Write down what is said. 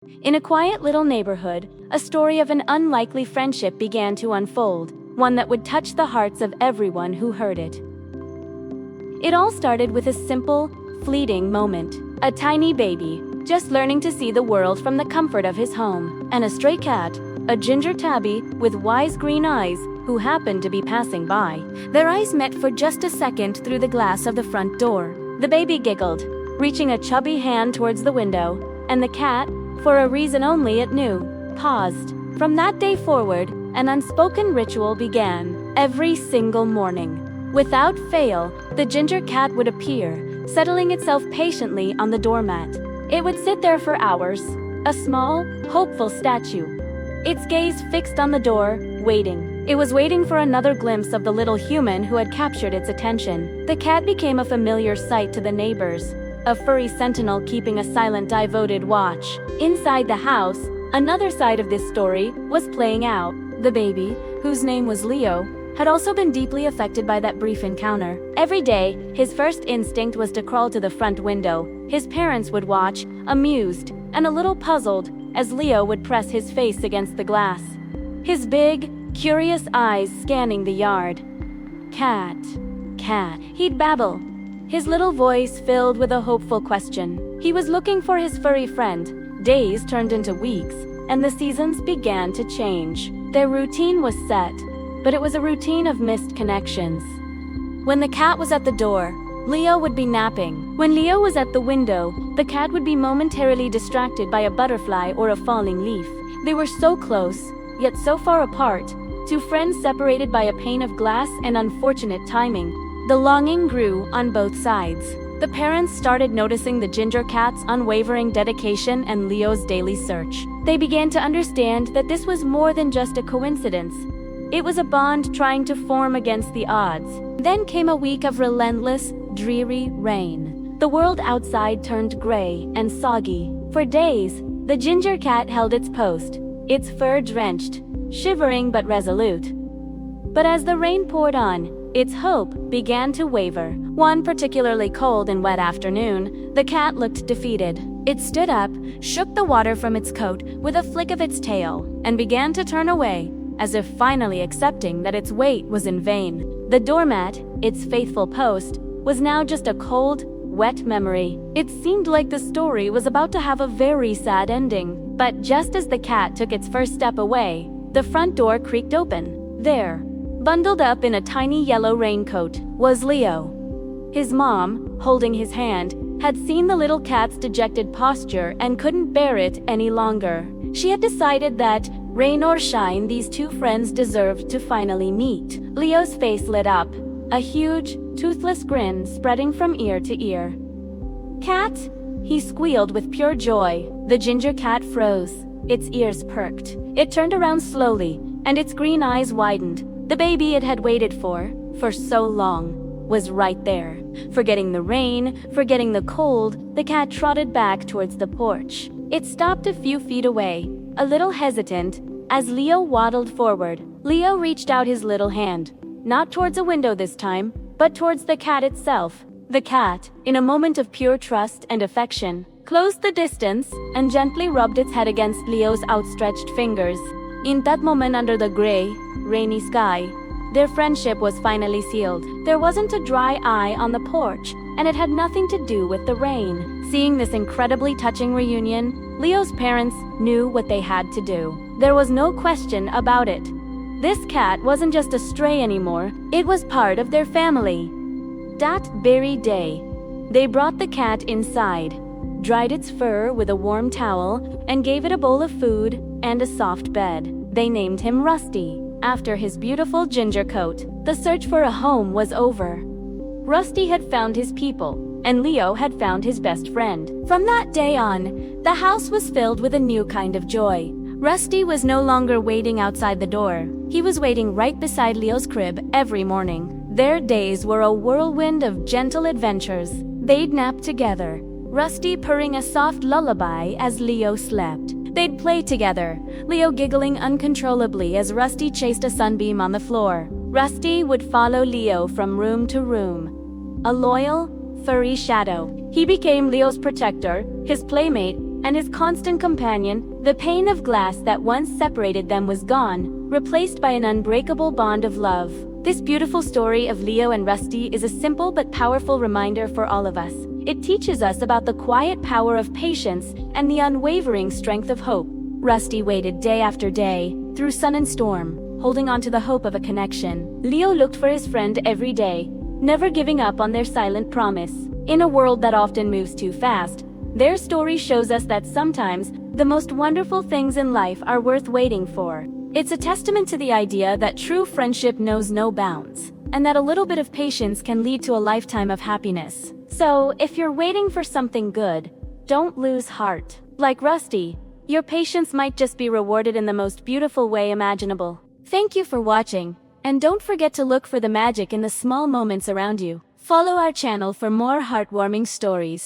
In a quiet little neighborhood, a story of an unlikely friendship began to unfold, one that would touch the hearts of everyone who heard it. It all started with a simple, fleeting moment. A tiny baby, just learning to see the world from the comfort of his home, and a stray cat, a ginger tabby with wise green eyes, who happened to be passing by. Their eyes met for just a second through the glass of the front door. The baby giggled, reaching a chubby hand towards the window, and the cat, for a reason only it knew, paused. From that day forward, an unspoken ritual began. Every single morning, without fail, the ginger cat would appear, settling itself patiently on the doormat. It would sit there for hours, a small, hopeful statue, its gaze fixed on the door, waiting. It was waiting for another glimpse of the little human who had captured its attention. The cat became a familiar sight to the neighbors, a furry sentinel keeping a silent, devoted watch. Inside the house, another side of this story was playing out. The baby, whose name was Leo, had also been deeply affected by that brief encounter. Every day, his first instinct was to crawl to the front window. His parents would watch, amused and a little puzzled, as Leo would press his face against the glass, his big, curious eyes scanning the yard. Cat, cat, he'd babble, his little voice filled with a hopeful question. He was looking for his furry friend. Days turned into weeks, and the seasons began to change. Their routine was set, but it was a routine of missed connections. When the cat was at the door, Leo would be napping. When Leo was at the window, the cat would be momentarily distracted by a butterfly or a falling leaf. They were so close, yet so far apart, two friends separated by a pane of glass and unfortunate timing. The longing grew on both sides. The parents started noticing the ginger cat's unwavering dedication and Leo's daily search. They began to understand that this was more than just a coincidence. It was a bond trying to form against the odds. Then came a week of relentless, dreary rain. The world outside turned gray and soggy. For days, the ginger cat held its post, its fur drenched, shivering but resolute. But as the rain poured on, its hope began to waver. One particularly cold and wet afternoon, the cat looked defeated. It stood up, shook the water from its coat with a flick of its tail, and began to turn away, as if finally accepting that its wait was in vain. The doormat, its faithful post, was now just a cold, wet memory. It seemed like the story was about to have a very sad ending. But just as the cat took its first step away, the front door creaked open. There, bundled up in a tiny yellow raincoat, was Leo. His mom, holding his hand, had seen the little cat's dejected posture and couldn't bear it any longer. She had decided that, rain or shine, these two friends deserved to finally meet. Leo's face lit up, a huge, toothless grin spreading from ear to ear. "Cat?" he squealed with pure joy. The ginger cat froze. Its ears perked. It turned around slowly, and its green eyes widened. The baby it had waited for so long, was right there. Forgetting the rain, forgetting the cold, the cat trotted back towards the porch. It stopped a few feet away, a little hesitant, as Leo waddled forward. Leo reached out his little hand, not towards a window this time, but towards the cat itself. The cat, in a moment of pure trust and affection, closed the distance and gently rubbed its head against Leo's outstretched fingers. In that moment, under the gray, rainy sky, their friendship was finally sealed. There wasn't a dry eye on the porch, and it had nothing to do with the rain. Seeing this incredibly touching reunion, Leo's parents knew what they had to do. There was no question about it. This cat wasn't just a stray anymore, it was part of their family. That very day, they brought the cat inside, dried its fur with a warm towel, and gave it a bowl of food and a soft bed. They named him Rusty, after his beautiful ginger coat. The search for a home was over. Rusty had found his people, and Leo had found his best friend. From that day on, the house was filled with a new kind of joy. Rusty was no longer waiting outside the door. He was waiting right beside Leo's crib every morning. Their days were a whirlwind of gentle adventures. They'd nap together, Rusty purring a soft lullaby as Leo slept. They'd play together, Leo giggling uncontrollably as Rusty chased a sunbeam on the floor. Rusty would follow Leo from room to room, a loyal, furry shadow. He became Leo's protector, his playmate, and his constant companion, the pane of glass that once separated them was gone, replaced by an unbreakable bond of love. This beautiful story of Leo and Rusty is a simple but powerful reminder for all of us. It teaches us about the quiet power of patience and the unwavering strength of hope. Rusty waited day after day, through sun and storm, holding on to the hope of a connection. Leo looked for his friend every day, never giving up on their silent promise. In a world that often moves too fast, their story shows us that sometimes, the most wonderful things in life are worth waiting for. It's a testament to the idea that true friendship knows no bounds, and that a little bit of patience can lead to a lifetime of happiness. So, if you're waiting for something good, don't lose heart. Like Rusty, your patience might just be rewarded in the most beautiful way imaginable. Thank you for watching, and don't forget to look for the magic in the small moments around you. Follow our channel for more heartwarming stories.